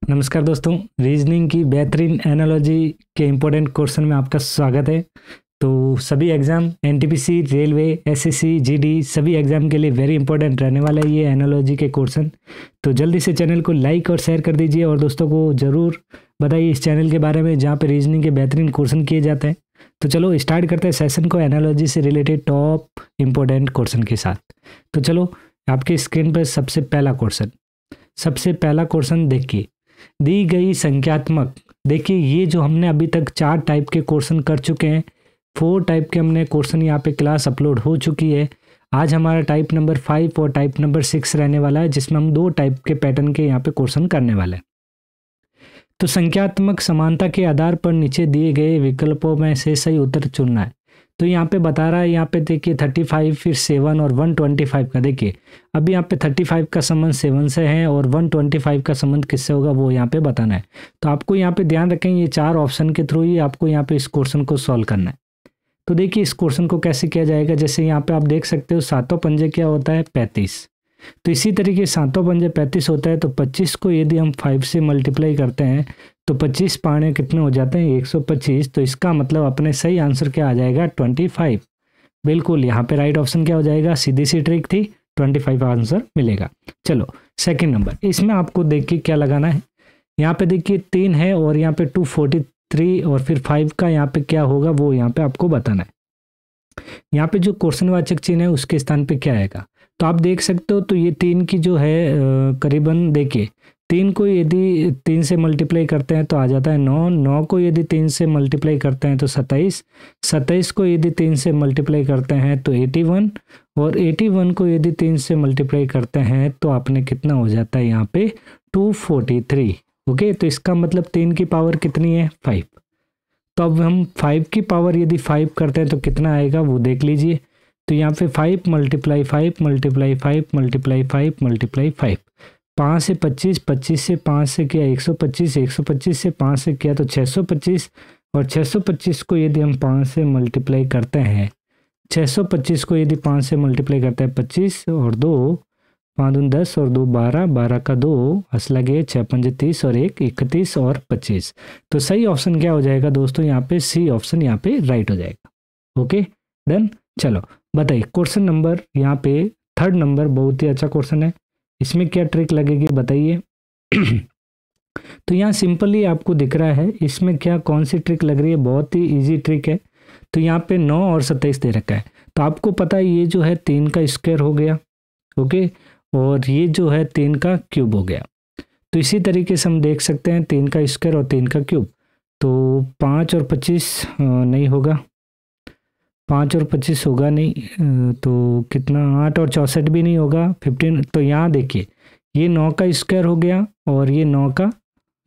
नमस्कार दोस्तों, रीजनिंग की बेहतरीन एनालॉजी के इम्पोर्टेंट क्वेश्चन में आपका स्वागत है। तो सभी exam NTPC, railway, SSC, GD सभी एग्ज़ाम के लिए वेरी इंपॉर्टेंट रहने वाला है ये एनालॉजी के क्वेश्चन। तो जल्दी से चैनल को लाइक और शेयर कर दीजिए और दोस्तों को ज़रूर बताइए इस चैनल के बारे में जहाँ पे रीजनिंग के बेहतरीन क्वेश्चन किए जाते हैं। तो चलो स्टार्ट करते हैं सेशन को एनालॉजी से रिलेटेड टॉप इम्पोर्टेंट क्वेश्चन के साथ। तो चलो आपकी स्क्रीन पर सबसे पहला क्वेश्चन देखिए। दी गई संख्यात्मक, देखिए ये जो हमने अभी तक 4 टाइप के क्वेश्चन कर चुके हैं, 4 टाइप के हमने क्वेश्चन यहाँ पे क्लास अपलोड हो चुकी है। आज हमारा टाइप नंबर 5 और टाइप नंबर 6 रहने वाला है, जिसमें हम 2 टाइप के पैटर्न के यहाँ पे क्वेश्चन करने वाले हैं। तो संख्यात्मक समानता के आधार पर नीचे दिए गए विकल्पों में से सही उत्तर चुनना है। तो यहाँ पे बता रहा है, यहाँ पे देखिए 35, फिर 7 और 125 का। देखिए अभी यहाँ पे 35 का संबंध 7 से है और 125 का संबंध किससे होगा वो यहाँ पे बताना है। तो आपको यहाँ पे ध्यान रखें, ये 4 ऑप्शन के थ्रू ही आपको यहाँ पे इस क्वेश्चन को सॉल्व करना है। तो देखिए इस क्वेश्चन को कैसे किया जाएगा। जैसे यहाँ पे आप देख सकते हो सातों पंजे क्या होता है 35। तो इसी तरीके सातों पंजे 35 होता है। तो 25 को यदि हम 5 से मल्टीप्लाई करते हैं तो 25 पाने कितने हो जाते हैं 125। तो इसका मतलब अपने सही आंसर क्या आ जाएगा 25। बिल्कुल यहाँ पे राइट ऑप्शन क्या हो जाएगा, सीधी सी ट्रिक थी, 25 आंसर मिलेगा। चलो सेकंड नंबर, इसमें आपको देखिए क्या लगाना है। यहाँ पे देखिए 3 है और यहाँ पे 243 और फिर 5 का यहाँ पे क्या होगा वो यहाँ पे आपको बताना है। यहाँ पे जो क्वेश्चनवाचक चिन्ह है उसके स्थान पे क्या आएगा। तो आप देख सकते हो, तो ये 3 की जो है करीबन देखिए 3 को यदि 3 से मल्टीप्लाई करते हैं तो आ जाता है 9, 9 को यदि 3 से मल्टीप्लाई करते हैं तो 27, 27 को यदि 3 से मल्टीप्लाई करते हैं तो 81 और 81 को यदि 3 से मल्टीप्लाई करते हैं तो आपने कितना हो जाता है यहाँ पे 243। ओके, तो इसका मतलब 3 की पावर कितनी है 5। तो अब हम 5 की पावर यदि 5 करते हैं तो कितना आएगा वो देख लीजिए। तो यहाँ पे 5 मल्टीप्लाई 5 मल्टीप्लाई 5 मल्टीप्लाई 5 मल्टीप्लाई 5, 5 से 25, 25 से 5 से किया 125, 125 से 5 से किया तो 625 और 625 को यदि हम 5 से मल्टीप्लाई करते हैं, 625 को यदि 5 से मल्टीप्लाई करते हैं 25 और 2, 5 दूनी 10 और 2 12, 12 का 2 असला गए 6 पंजे 30 और 1 31 और 25। तो सही ऑप्शन क्या हो जाएगा दोस्तों, यहाँ पे सी ऑप्शन यहाँ पे राइट हो जाएगा। Okay done. चलो बताइए क्वेश्चन नंबर यहाँ पे थर्ड नंबर, बहुत ही अच्छा क्वेश्चन है। इसमें क्या ट्रिक लगेगी बताइए। तो यहाँ सिंपली आपको दिख रहा है, इसमें क्या कौन सी ट्रिक लग रही है, बहुत ही इजी ट्रिक है। तो यहाँ पे 9 और 27 दे रखा है। तो आपको पता है ये जो है 3 का स्क्वायर हो गया, ओके, और ये जो है 3 का क्यूब हो गया। तो इसी तरीके से हम देख सकते हैं 3 का स्क्वायर और 3 का क्यूब। तो 5 और 25 नहीं होगा, 5 और 25 होगा नहीं, तो कितना 8 और 64 भी नहीं होगा 15। तो यहाँ देखिए ये 9 का स्क्वायर हो गया और ये 9 का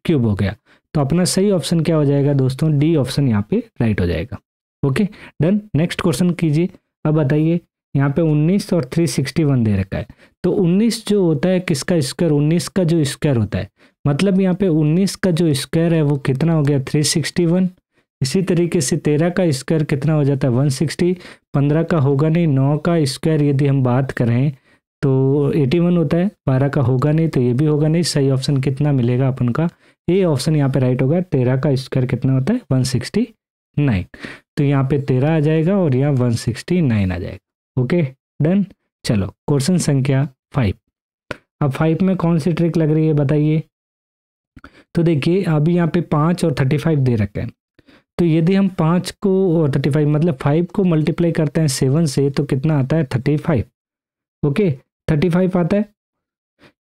क्यूब हो गया। तो अपना सही ऑप्शन क्या हो जाएगा दोस्तों, डी ऑप्शन यहाँ पे राइट हो जाएगा। Okay done. नेक्स्ट क्वेश्चन कीजिए। अब बताइए यहाँ पे 19 और 361 दे रखा है। तो 19 जो होता है किसका स्क्वायर, 19 का जो स्क्वायर होता है, मतलब यहाँ पे 19 का जो स्क्वायर है वो कितना हो गया 361। इसी तरीके से 13 का स्क्वायर कितना हो जाता है 160, 15 का होगा नहीं, 9 का स्क्वायर यदि हम बात करें तो 81 होता है, 12 का होगा नहीं तो ये भी होगा नहीं। सही ऑप्शन कितना मिलेगा अपन का, ए ऑप्शन यहाँ पे राइट होगा। 13 का स्क्वायर कितना होता है 169। तो यहाँ पे 13 आ जाएगा और यहाँ 169 आ जाएगा। Okay done. चलो क्वेश्चन संख्या 5। अब 5 में कौन सी ट्रिक लग रही है बताइए। तो देखिए अभी यहाँ पे 5 और 35 दे रखे हैं। तो यदि हम 5 को और 35 मतलब 5 को मल्टीप्लाई करते हैं 7 से तो कितना आता है 35। ओके 35 आता है,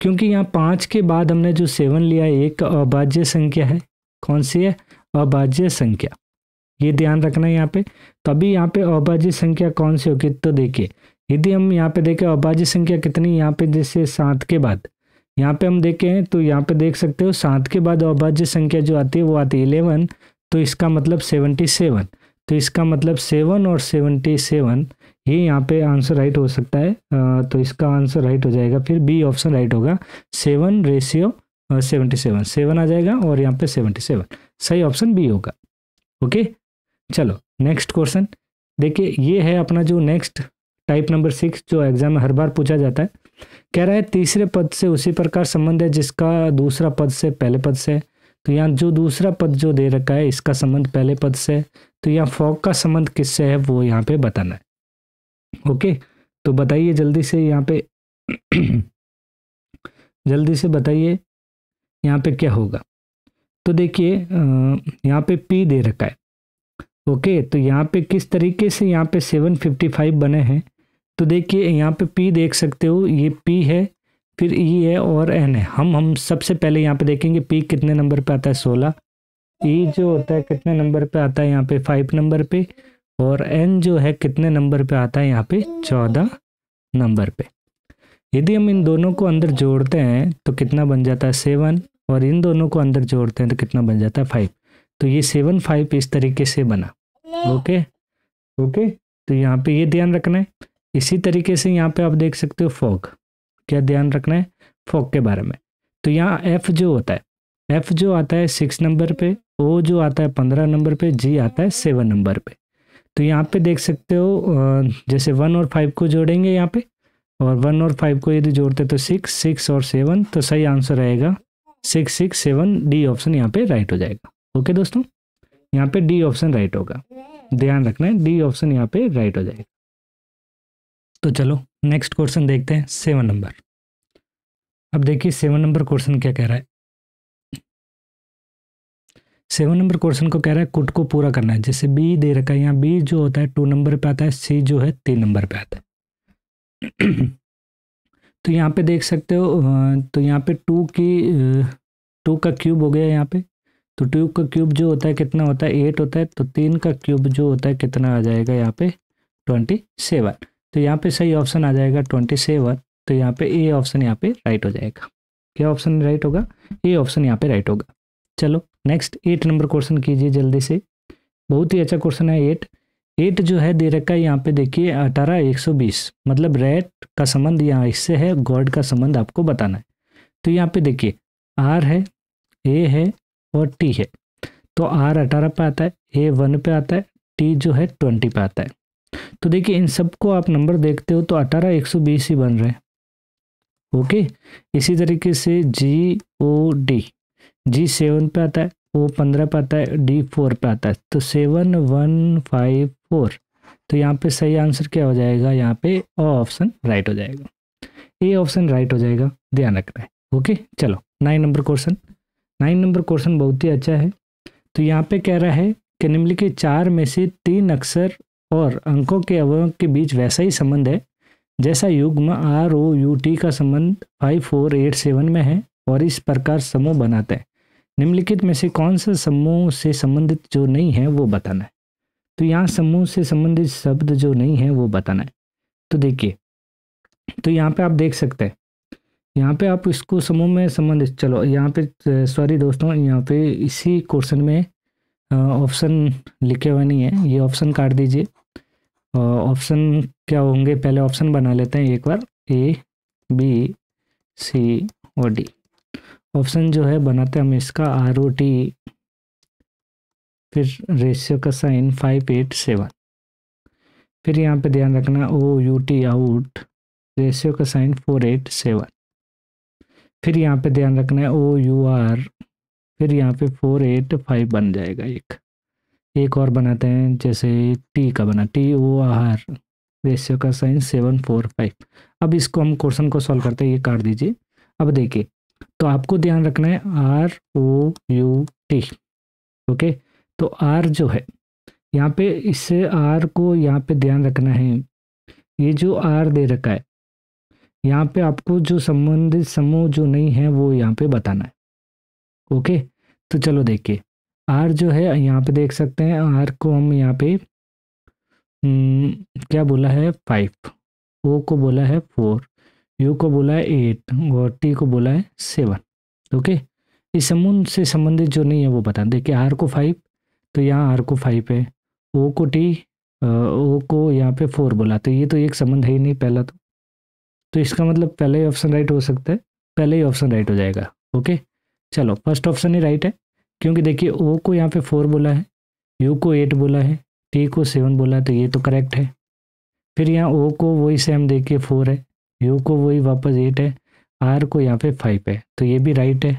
क्योंकि यहाँ 5 के बाद हमने जो 7 लिया है एक अभाज्य संख्या है। कौन सी है, अभाज्य संख्या, ये ध्यान रखना है यहाँ पे। तो अभी यहाँ पे अभाज्य संख्या कौन सी होगी, तो देखिए यदि हम यहाँ पे देखें अभाज्य संख्या कितनी, यहाँ पे जैसे 7 के बाद यहाँ पे हम देखें तो यहाँ पे देख सकते हो 7 के बाद अभाज्य संख्या जो आती है वो आती है 11। तो इसका मतलब 77। तो इसका मतलब 7 और 77 ये यहाँ पे आंसर राइट हो सकता है। तो इसका आंसर राइट हो जाएगा, फिर बी ऑप्शन राइट होगा। 7:77 7 आ जाएगा और यहाँ पे 77, सही ऑप्शन बी होगा। ओके चलो नेक्स्ट क्वेश्चन देखिए, ये है अपना जो नेक्स्ट टाइप नंबर 6 जो एग्जाम में हर बार पूछा जाता है। कह रहा है तीसरे पद से उसी प्रकार संबंध है जिसका दूसरा पद से पहले पद से है। तो यहाँ जो दूसरा पद जो दे रखा है इसका संबंध पहले पद से है, तो यहाँ फॉग का संबंध किससे है वो यहाँ पे बताना है। ओके, तो बताइए जल्दी से यहाँ पे जल्दी से बताइए यहाँ पे क्या होगा। तो देखिए यहाँ पे P दे रखा है। ओके, तो यहाँ पे किस तरीके से यहाँ पे 755 बने हैं। तो देखिए यहाँ पे P देख सकते हो, ये P है, फिर E है और N है। हम सबसे पहले यहाँ पे देखेंगे P कितने नंबर पे आता है 16, E जो होता है कितने नंबर पे आता है यहाँ पे 5 नंबर पे, और N जो है कितने नंबर पे आता है यहाँ पे 14 नंबर पे। यदि हम इन दोनों को अंदर जोड़ते हैं तो कितना बन जाता है 7, और इन दोनों को अंदर जोड़ते हैं तो कितना बन जाता है 5। तो ये 7 5 इस तरीके से बना। ओके ओके, तो यहाँ पे ये ध्यान रखना है। इसी तरीके से यहाँ पे आप देख सकते हो फॉग, क्या ध्यान रखना है फॉग के बारे में। तो यहाँ F जो होता है, F जो आता है 6 नंबर पे, O जो आता है 15 नंबर पे, G आता है 7 नंबर पे। तो यहाँ पे देख सकते हो जैसे 1 और 5 को जोड़ेंगे यहाँ पे, और 1 और 5 को यदि जोड़ते तो 6, 6 और 7, तो सही आंसर रहेगा 6 6 7, डी ऑप्शन यहाँ पे राइट हो जाएगा। ओके दोस्तों, यहाँ पे डी ऑप्शन राइट होगा, ध्यान रखना है डी ऑप्शन यहाँ पे राइट हो जाएगा। तो चलो नेक्स्ट क्वेश्चन देखते हैं 7 नंबर। अब देखिए 7 नंबर क्वेश्चन क्या कह रहा है। 7 नंबर क्वेश्चन को कह रहा है कुट को पूरा करना है। जैसे बी दे रखा है, यहाँ बी जो होता है 2 नंबर पे आता है, सी जो है 3 नंबर पे आता है। तो यहाँ पे देख सकते हो, तो यहाँ पे 2 का क्यूब हो गया यहाँ पे। तो 2 का क्यूब जो होता है कितना होता है 8 होता है। तो 3 का क्यूब जो होता है कितना आ जाएगा यहाँ पे 27। तो यहाँ पे सही ऑप्शन आ जाएगा 27। तो यहाँ पे ए ऑप्शन यहाँ पे राइट हो जाएगा। क्या ऑप्शन राइट होगा, ए ऑप्शन यहाँ पे राइट होगा। चलो नेक्स्ट 8 नंबर क्वेश्चन कीजिए जल्दी से, बहुत ही अच्छा क्वेश्चन है 8 जो है दे रखा है यहाँ पे देखिए 18 120, मतलब रेट का संबंध यहाँ इससे है, गॉड का संबंध आपको बताना है। तो यहाँ पे देखिए आर है, ए है और टी है। तो आर 18 पे आता है, ए 1 पे आता है, टी जो है 20 पे आता है। तो देखिए इन सबको आप नंबर देखते हो तो 18 120 ही बन रहे हैं। ओके, इसी तरीके से जी ओ डी, जी 7 पे आता है, ओ 15 पे आता है, डी 4 पे आता है। तो 7 1 5 4, तो यहाँ पे सही आंसर क्या हो जाएगा, यहाँ पे ओ ऑप्शन राइट हो जाएगा, ए ऑप्शन राइट हो जाएगा, ध्यान रखना है। ओके चलो 9 नंबर क्वेश्चन। 9 नंबर क्वेश्चन बहुत ही अच्छा है। तो यहाँ पे कह रहा है कि निम्नलिखित 4 में से 3 अक्षर और अंकों के अवयवों के बीच वैसा ही संबंध है जैसा युग्म आर ओ यू टी का संबंध 5 4 8 7 में है, और इस प्रकार समूह बनाते हैं। निम्नलिखित में से कौन सा समूह से संबंधित जो नहीं है वो बताना है। तो यहाँ समूह से संबंधित शब्द जो नहीं है वो बताना है। तो देखिए, तो यहाँ पे आप देख सकते हैं, यहाँ पे आप इसको समूह में संबंधित, चलो यहाँ पे सॉरी दोस्तों, यहाँ पे इसी क्वेश्चन में ऑप्शन लिखे हुए नहीं है, ये ऑप्शन काट दीजिए। ऑप्शन क्या होंगे, पहले ऑप्शन बना लेते हैं एक बार, ए बी सी और डी। ऑप्शन जो है बनाते हैं हम इसका आर ओ टी, फिर रेशियो का साइन 5 8 7, फिर यहाँ पे ध्यान रखना ओ यू टी आउट, रेशियो का साइन 4 8 7, फिर यहाँ पे ध्यान रखना है ओ यू आर, फिर यहाँ पे 4 8 5 बन जाएगा। एक और बनाते हैं, जैसे टी का बना टी ओ आर, रेशियो का साइन 7 4 5। अब इसको हम क्वेश्चन को सॉल्व करते हैं, ये काट दीजिए। अब देखिए, तो आपको ध्यान रखना है R O U T. Okay, तो आर जो है यहाँ पे, इससे आर को यहाँ पे ध्यान रखना है, ये जो आर दे रखा है यहाँ पे आपको जो संबंधित समूह जो नहीं है वो यहाँ पे बताना है। ओके, तो चलो देखिए आर जो है यहाँ पे देख सकते हैं, आर को हम यहाँ पे क्या बोला है 5, ओ को बोला है 4, यू को बोला है 8 और टी को बोला है 7। ओके, इस समूह से संबंधित जो नहीं है वो बता। देखिए आर को 5, तो यहाँ आर को 5 है, ओ को ओ को यहाँ पे 4 बोला, तो ये तो एक संबंध है ही नहीं पहला तो इसका मतलब पहले ही ऑप्शन राइट हो सकता है, पहले ही ऑप्शन राइट हो जाएगा। ओके चलो फर्स्ट ऑप्शन ही राइट है, क्योंकि देखिए ओ को यहाँ पे 4 बोला है, यू को 8 बोला है, टी को 7 बोला है, तो ये तो करेक्ट है। फिर यहाँ ओ को वही सेम देखिए 4 है, यू को वही वापस 8 है, आर को यहाँ पे 5 है तो ये भी राइट है,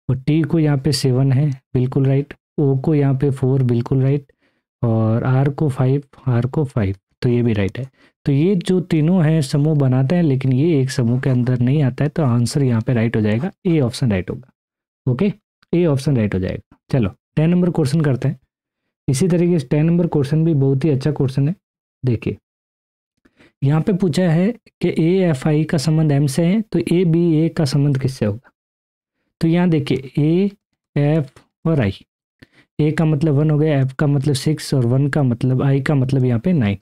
और टी को यहाँ पे 7 है बिल्कुल राइट, ओ को यहाँ पे 4 बिल्कुल राइट, और आर को 5, आर को 5 तो ये भी राइट है। तो ये जो तीनों हैं समूह बनाते हैं, लेकिन ये एक समूह के अंदर नहीं आता है, तो आंसर यहाँ पे राइट हो जाएगा, ए ऑप्शन राइट होगा। ओके, ए ऑप्शन राइट हो जाएगा। चलो 10 नंबर क्वेश्चन करते हैं। इसी तरीके से 10 नंबर क्वेश्चन भी बहुत ही अच्छा क्वेश्चन है। देखिए यहाँ पे पूछा है कि ए एफ आई का संबंध एम से है, तो ए बी ए का संबंध किससे होगा। तो यहाँ देखिए ए एफ और आई, ए का मतलब 1 हो गया, एफ का मतलब 6 और 1 का मतलब आई का मतलब यहाँ पे 9,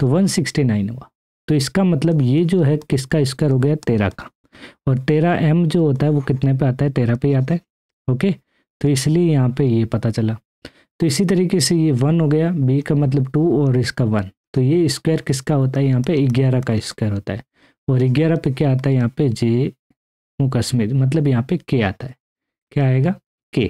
तो 169 हुआ। तो इसका मतलब ये जो है किसका स्क्वायर हो गया, 13 का, और 13 एम जो होता है वो कितने पे आता है, 13 पे ही आता है। ओके, तो इसलिए यहाँ पे ये पता चला। तो इसी तरीके से ये 1 हो गया, बी का मतलब 2 और इसका 1, तो ये स्क्वायर किसका होता है, यहाँ पे 11 का स्क्वायर होता है, और 11 पे क्या आता है, यहाँ पे जे कश्मीर मतलब यहाँ पे के आता है, क्या आएगा के।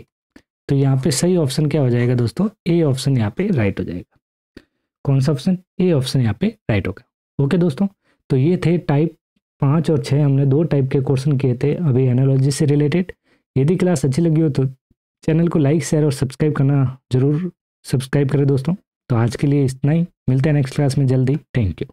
तो यहाँ पे सही ऑप्शन क्या हो जाएगा दोस्तों, ए ऑप्शन यहाँ पे राइट हो जाएगा। कौन सा ऑप्शन, ए ऑप्शन यहाँ पे राइट होगा। ओके दोस्तों, तो ये थे टाइप 5 और 6, हमने 2 टाइप के क्वेश्चन किए थे अभी एनालॉजी से रिलेटेड। यदि क्लास अच्छी लगी हो तो चैनल को लाइक शेयर और सब्सक्राइब करना जरूर सब्सक्राइब करें दोस्तों। तो आज के लिए इतना ही, मिलते हैं नेक्स्ट क्लास में जल्दी। Thank you.